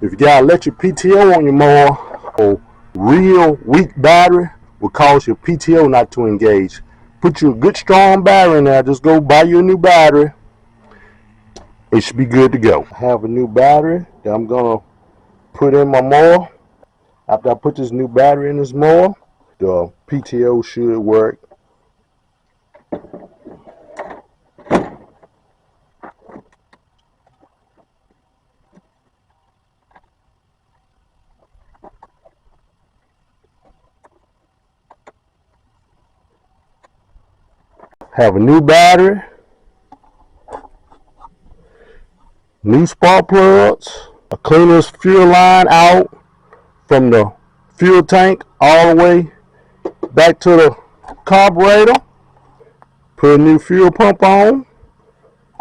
If you got electric PTO on your mower, or real weak battery will cause your PTO not to engage. Put you a good strong battery in there. Just go buy you a new battery. It should be good to go. I have a new battery that I'm gonna put in my mower. After I put this new battery in this mower, the PTO should work. Have a new battery, new spark plugs, a cleaner's fuel line out from the fuel tank all the way back to the carburetor. Put a new fuel pump on,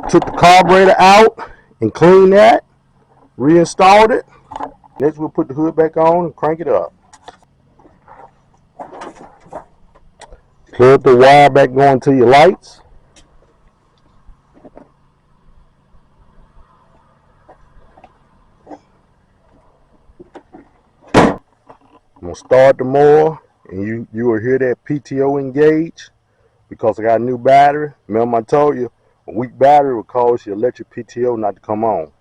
took the carburetor out and cleaned that, reinstalled it. Next we'll put the hood back on and crank it up. Plug the wire back going to your lights. I'm gonna start the mower and you will hear that PTO engage because I got a new battery. Remember I told you a weak battery will cause your electric PTO not to come on.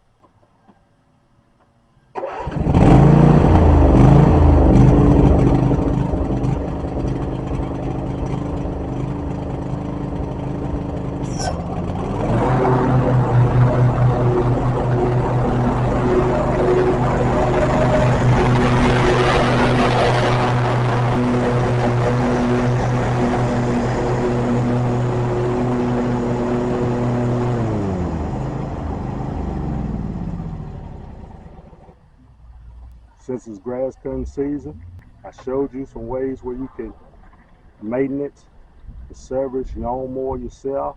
Since it's grass cutting season, I showed you some ways where you can maintenance and service your own mower yourself.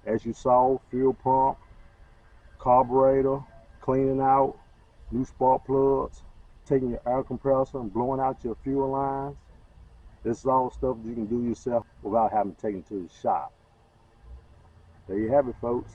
As you saw, fuel pump, carburetor, cleaning out, new spark plugs, taking your air compressor and blowing out your fuel lines. This is all stuff that you can do yourself without having to take it to the shop. There you have it, folks.